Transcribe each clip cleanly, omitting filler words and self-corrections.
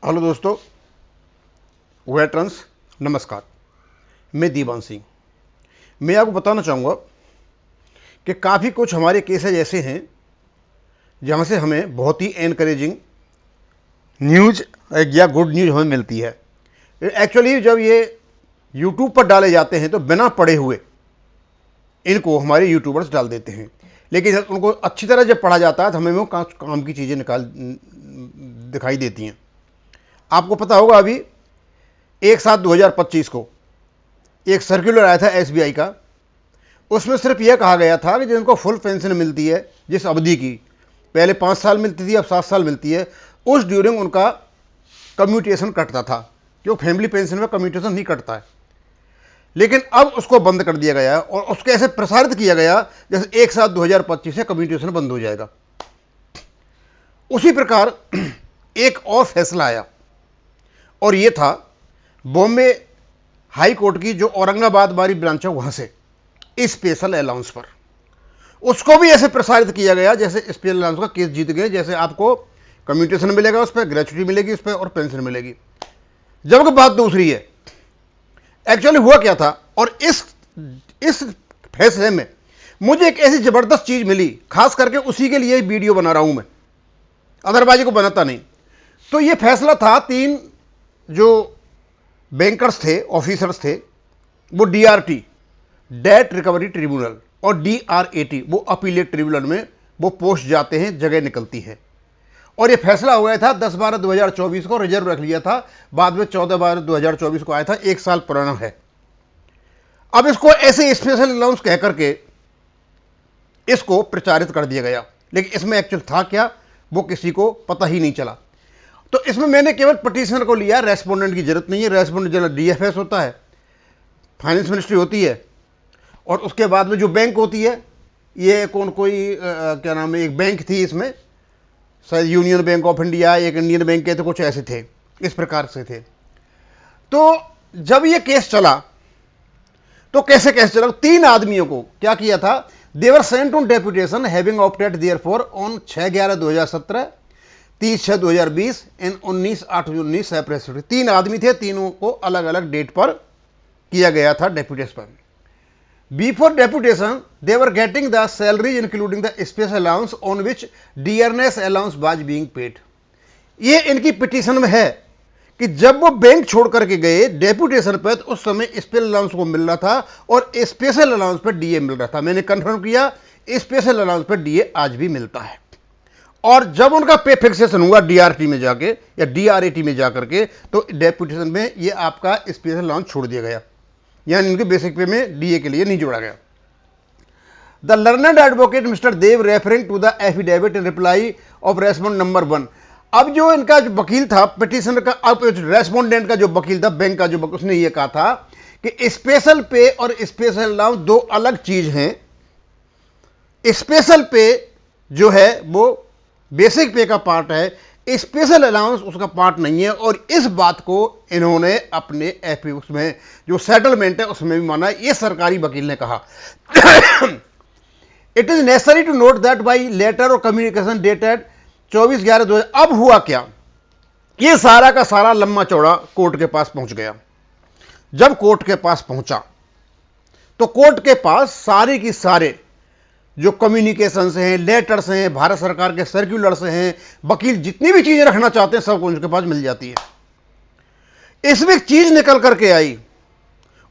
Hello दोस्तों, veterans नमस्कार। मैं दीवान सिंह। मैं आपको बताना चाहूँगा कि काफ़ी कुछ हमारे केसेज ऐसे हैं जहाँ से हमें बहुत ही एनकरेजिंग न्यूज़ या गुड न्यूज़ हमें मिलती है। एक्चुअली जब ये यूट्यूब पर डाले जाते हैं तो बिना पढ़े हुए इनको हमारे यूट्यूबर्स डाल देते हैं, लेकिन उनको अच्छी तरह जब पढ़ा जाता है तो हमें वो काम की चीज़ें दिखाई देती हैं। आपको पता होगा अभी 1/7/2025 को एक सर्कुलर आया था एसबीआई का। उसमें सिर्फ यह कहा गया था कि जिनको फुल पेंशन मिलती है जिस अवधि की, पहले 5 साल मिलती थी, अब 7 साल मिलती है, उस ड्यूरिंग उनका कम्यूटेशन कटता था, क्योंकि फैमिली पेंशन में कम्यूटेशन नहीं कटता है। लेकिन अब उसको बंद कर दिया गया और उसको ऐसे प्रसारित किया गया जैसे 1/7/2025 से कम्यूटेशन बंद हो जाएगा। उसी प्रकार एक और फैसला आया और ये था बॉम्बे हाई कोर्ट की जो औरंगाबाद वाली ब्रांच है वहां से स्पेशल अलाउंस पर। उसको भी ऐसे प्रसारित किया गया जैसे स्पेशल अलाउंस का केस जीत गए, जैसे आपको कम्यूटेशन मिलेगा, उस पर ग्रेच्युटी मिलेगी, उस पर और पेंशन मिलेगी। जबकि बात दूसरी है। एक्चुअली हुआ क्या था, और इस फैसले में मुझे एक ऐसी जबरदस्त चीज मिली, खास करके उसी के लिए वीडियो बना रहा हूं मैं, अदरवाइज को बनाता नहीं। तो ये फैसला था, 3 जो बैंकर्स थे, ऑफिसर्स थे, वो डीआरटी डेट रिकवरी ट्रिब्यूनल और डीआरएटी वो अपीलेट ट्रिब्यूनल में वो पोस्ट जाते हैं, जगह निकलती है। और ये फैसला हो गया था 10/12/2024 को, रिजर्व रख लिया था, बाद में 14/12/2024 को आया था, 1 साल पुराना है। अब इसको ऐसे स्पेशल अलाउंस कह करके इसको प्रचारित कर दिया गया, लेकिन इसमें एक्चुअल था क्या वो किसी को पता ही नहीं चला। तो इसमें मैंने केवल पटिशनर को लिया, रेस्पोंडेंट की जरूरत नहीं है। रेस्पोंडेंट जनरल डीएफएस होता है, फाइनेंस मिनिस्ट्री होती है, और उसके बाद में जो बैंक होती है, ये क्या नाम है, एक बैंक थी इसमें, शायद यूनियन बैंक ऑफ इंडिया, एक इंडियन बैंक के थे, कुछ ऐसे थे, इस प्रकार से थे। तो जब ये केस चला तो कैसे केस चला, 3 आदमियों को क्या किया था, they were sent on deputation having opted therefore on 6/11/2017, 30/6/2020 and 19/8/2019 separately. 3 आदमी थे, तीनों को अलग अलग डेट पर किया गया था डेपुटेशन पर। Before deputation they were getting the salaries including the special allowance on which dearness allowance was being paid. ये इनकी पिटीशन में है कि जब वो बैंक छोड़ करके गए डेपुटेशन पर, तो उस समय स्पेशल अलाउंस को मिल रहा था और स्पेशल अलाउंस पर डीए मिल रहा था। मैंने कंफर्म किया, स्पेशल अलाउंस पर डीए आज भी मिलता है। और जब उनका पे फिक्सेशन हुआ डीआरटी में जाके या डीआरएटी में जाकर के, तो डेपुटेशन में ये आपका स्पेशल अलाउंस छोड़ दिया गया, यानी इनके बेसिक पे में डीए के लिए नहीं जोड़ा गया। The learned advocate mister Dev referring to the affidavit in reply of respondent number 1। अब जो इनका जो वकील था पिटीशनर का, अब रेस्पोंडेंट का जो वकील था, बैंक का जो वकील, उसने ये कहा था कि स्पेशल पे और स्पेशल अलाउंस 2 अलग चीज हैं। स्पेशल पे जो है वो बेसिक पे का पार्ट है, स्पेशल अलाउंस उसका पार्ट नहीं है। और इस बात को इन्होंने अपने एफिडेविट में जो सेटलमेंट है उसमें भी माना। ये सरकारी वकील ने कहा। It is necessary to note that by letter और कम्युनिकेशन डेटेड 24/11/2000। अब हुआ क्या, ये सारा का सारा लंबा चौड़ा कोर्ट के पास पहुंच गया। जब कोर्ट के पास पहुंचा तो कोर्ट के पास सारे की सारे जो कम्युनिकेशंस हैं, लेटर्स हैं, भारत सरकार के सर्कुलर्स हैं, वकील जितनी भी चीजें रखना चाहते हैं सब कुछ उनके पास मिल जाती है। इसमें एक चीज निकल करके आई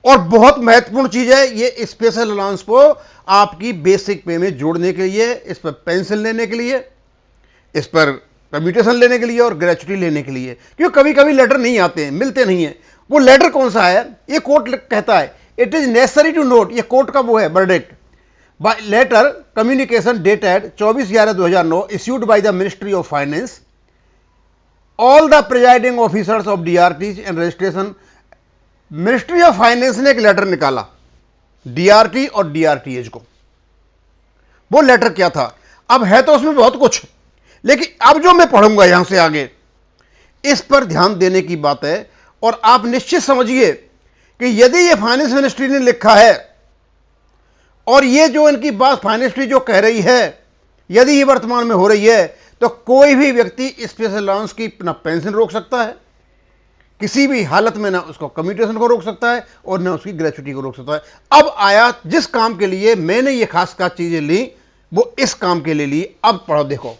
और बहुत महत्वपूर्ण चीज है, ये स्पेशल अलाउंस को आपकी बेसिक पे में जोड़ने के लिए, इस पर पेंशन लेने के लिए, इस पर कम्यूटेशन लेने के लिए और ग्रेच्युटी लेने के लिए। क्योंकि कभी कभी लेटर नहीं आते हैं, मिलते नहीं है। वो लेटर कौन सा है, ये कोर्ट कहता है it is necessary to note, ये कोर्ट का वो है verdict, by letter communication dated 24/11/2009 issued by the Ministry of Finance, all the presiding officers of DRTs and registration। Ministry of finance ने एक लेटर निकाला डीआरटी और डीआरटीएच को। वो लेटर क्या था, अब है तो उसमें बहुत कुछ, लेकिन अब जो मैं पढ़ूंगा यहां से आगे इस पर ध्यान देने की बात है। और आप निश्चित समझिए कि यदि ये फाइनेंस मिनिस्ट्री ने लिखा है और ये जो इनकी बात फाइनेंस मिनिस्ट्री जो कह रही है, यदि ये वर्तमान में हो रही है, तो कोई भी व्यक्ति स्पेशल अलाउंस की ना पेंशन रोक सकता है, किसी भी हालत में ना उसको कम्यूटेशन को रोक सकता है और ना उसकी ग्रेचुटी को रोक सकता है। अब आया जिस काम के लिए मैंने ये खास खास चीजें ली, वो इस काम के लिए ली। अब पढ़ो, देखो।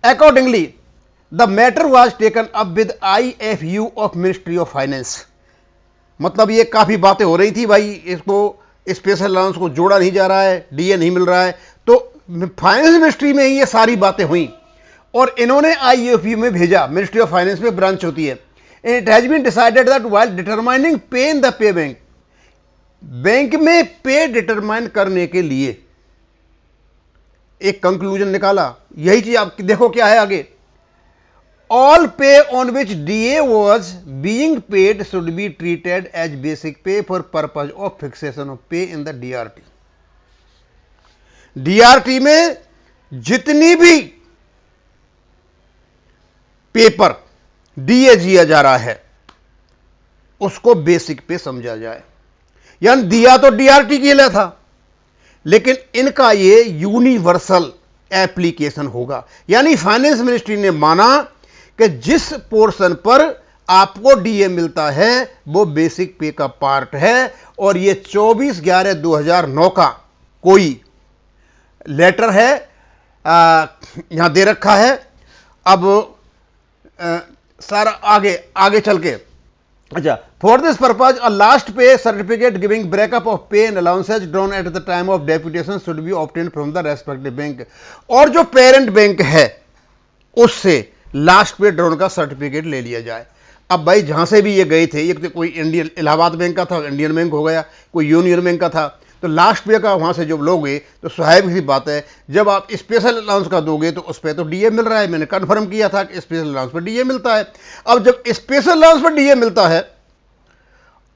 Accordingly the matter was taken up with IFU of ministry of finance. मतलब ये काफी बातें हो रही थी भाई, इसको स्पेशल अलाउंस को जोड़ा नहीं जा रहा है, DA नहीं मिल रहा है, तो फाइनेंस मिनिस्ट्री में ही ये सारी बातें हुई और इन्होंने IFU में भेजा। मिनिस्ट्री ऑफ फाइनेंस में ब्रांच होती है। It has been decided that while determining pay in the pay bank, bank में पे डिटरमाइन करने के लिए एक कंक्लूजन निकाला। यही चीज आप देखो क्या है आगे। All pay on which DA was being paid should be treated as basic pay for purpose of fixation of pay in the DRT. DRT में जितनी भी पेपर DA दिया जा रहा है उसको बेसिक पे समझा जाए। यानी दिया तो DRT के लिए था, लेकिन इनका ये यूनिवर्सल एप्लीकेशन होगा। यानी फाइनेंस मिनिस्ट्री ने माना कि जिस पोर्शन पर आपको DA मिलता है वो बेसिक पे का पार्ट है, और ये 24/11/2009 का कोई लेटर है, यहां दे रखा है। अब सारा आगे चल के, अच्छा, for this purpose a last पे सर्टिफिकेट गिविंग ब्रेकअप ऑफ पे and allowances drawn at the time of deputation should be obtained from the respective bank. और जो पेरेंट बैंक है उससे लास्ट पे ड्रॉन का सर्टिफिकेट ले लिया जाए। अब भाई जहां से भी ये गए थे, ये तो कोई इंडियन इलाहाबाद बैंक का था, इंडियन बैंक हो गया, कोई यूनियन बैंक का था, तो लास्ट पे का वहां से जब लोगे तो स्वाभाविक सी बात है, जब आप स्पेशल अलाउंस का दोगे तो उस पर तो DA मिल रहा है। मैंने कंफर्म किया था कि स्पेशल अलाउंस पर DA मिलता है। अब जब स्पेशल अलाउंस पर DA मिलता है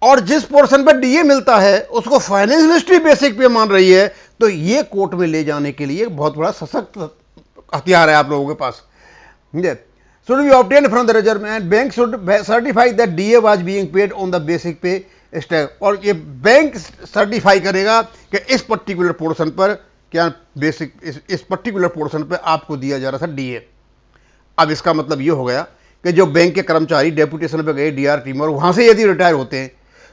और जिस पोर्शन पर DA मिलता है उसको फाइनेंस मिनिस्ट्री बेसिक पे मान रही है, तो ये कोर्ट में ले जाने के लिए बहुत बड़ा सशक्त हथियार है आप लोगों के पास। Should be obtained from the reserve and bank should certify that DA was being paid on the basic pay stack. और ये बैंक सर्टिफाई करेगा कि इस पर्टिकुलर पोर्शन पर क्या बेसिक, इस पर्टिकुलर पोर्शन पर आपको दिया जा रहा था DA। अब इसका मतलब ये हो गया कि जो बैंक के कर्मचारी डेपुटेशन पे गए DRT में और वहां से यदि रिटायर होते हैं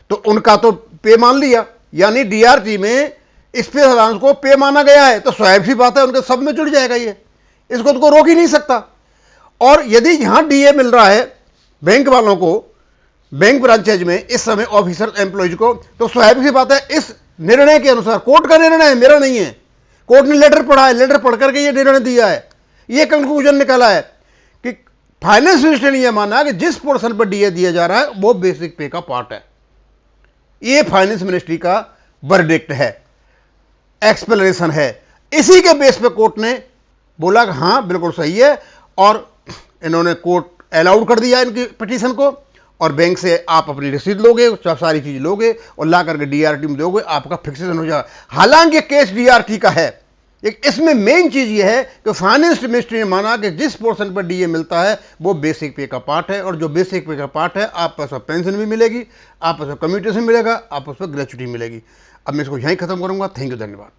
तो उनका तो पे मान लिया, यानी DRT में स्पेशल अलाउंस को पे माना गया है, तो स्वाभाविक सी बात है उनके सब में जुड़ जाएगा ये, इसको तो रोक ही नहीं सकता। और यदि यहां DA मिल रहा है बैंक वालों को, बैंक ब्रांचेज में इस समय ऑफिसर एम्प्लॉयज को, तो स्वाभाविक सी बात है इस निर्णय के अनुसार, कोर्ट का निर्णय है, मेरा नहीं है, कोर्ट ने लेटर पढ़ा है, लेटर पढ़ करके ये निर्णय दिया है, ये कंक्लूजन निकाला है कि फाइनेंस मिनिस्टर ने यह माना कि जिस पोर्शन पर DA दिया जा रहा है वो बेसिक पे का पार्ट है। ये फाइनेंस मिनिस्ट्री का वर्डिक्ट है, एक्सप्लेनेशन है। इसी के बेस पे कोर्ट ने बोला कि हाँ बिल्कुल सही है, और इन्होंने कोर्ट अलाउड कर दिया इनकी पिटीशन को, और बैंक से आप अपनी रसीद लोगे, सारी चीज लोगे और ला करके DRT में दोगे, आपका फिक्सेशन हो जाएगा। हालांकि केस DRT का है, एक इसमें मेन चीज ये है कि फाइनेंस मिनिस्ट्री ने माना कि जिस पोर्शन पर DA मिलता है वो बेसिक पे का पार्ट है, और जो बेसिक पे का पार्ट है आप पर पेंशन भी मिलेगी, आप पर कम्यूटेशन मिलेगा, आप उस पर ग्रेचुटी मिलेगी। अब मैं इसको यहीं खत्म करूंगा। थैंक यू, धन्यवाद।